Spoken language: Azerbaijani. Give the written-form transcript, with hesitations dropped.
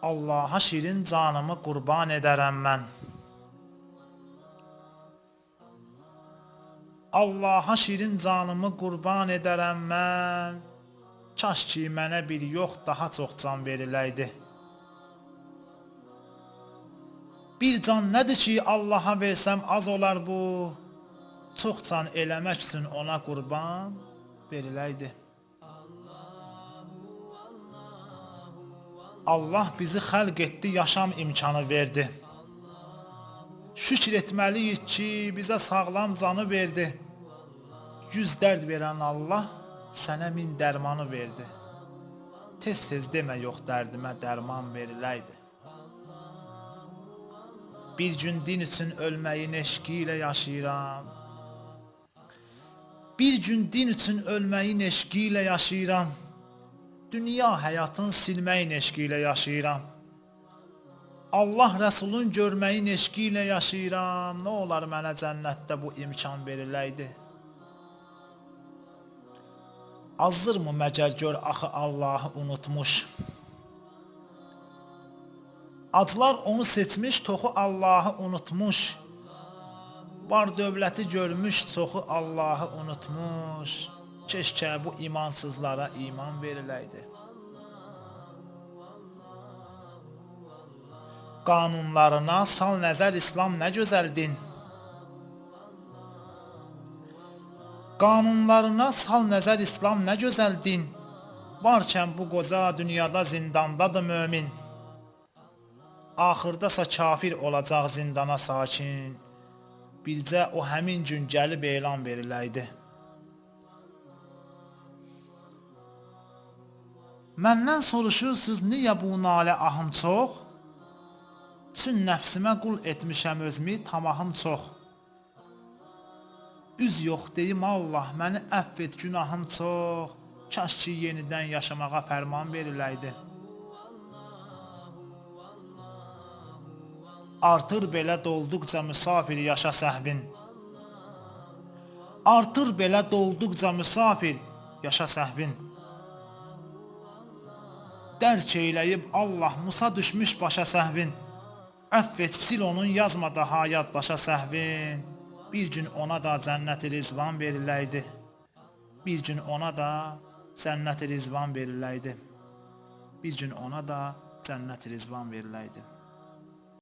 Allaha şirin canımı qurban edərəm mən. Allaha şirin canımı qurban edərəm mən. Kaş ki mənə bir yox daha çox can veriləydi. Bir can nədir ki Allaha versəm az olar bu? Çox can eləmək üçün ona qurban veriləydi. Allah bizi xəlq etdi, yaşam imkanı verdi. Şükür etməliyik ki bizə sağlam canı verdi. 100 dərd verən Allah sənə 1000 dərmanı verdi. Tez-tez demə yox dərdimə dərman veriləydi. Bir gün din üçün ölməyin eşqi ilə yaşayıram. Bir gün din üçün ölməyin eşqi ilə yaşayıram. Dünya həyatın silməyin eşqi ilə yaşayıram. Allah Rəsulun görməyin eşqi ilə yaşayıram. Nə olar mənə cənnətdə bu imkan veriləydi. Azdırmı məgər gör axı Allahı unutmuş. Acılar onu seçmiş, toxu Allahı unutmuş. Var dövləti görmüş, çoxu Allahı unutmuş. Keşkə bu imansızlara iman veriləydi. Qanunlarına sal nəzər İslam nə gözəl din. Qanunlarına sal nəzər İslam nə gözəl din. Varkən bu qoca dünyada zindandadır mömin. Axırdasa kafir olacaq zindana sakin. Bircə o həmin gün gəlib elan veriləydi. Məndən soruşursunuz niyə bu nalə ahım çox? Çün nəfsimə qul etmişəm özümü tamahım çox. Üz yox deyim Allah məni əfv et günahım çox. Kaş ki yenidən yaşamağa fərman veriləydi. Artır belə dolduqca müsafir yaşa səhvin. Artır belə dolduqca müsafir yaşa səhvin. Dərk eyləyib Allah Musa düşmüş başa səhvin. Əfv et sil onun yazma daha yaddaşa səhvin. Bir gün ona da cənnət-i rizvan veriləydi. Bir gün ona da cənnət-i rizvan veriləydi. Bir gün ona da cənnət-i rizvan veriləydi.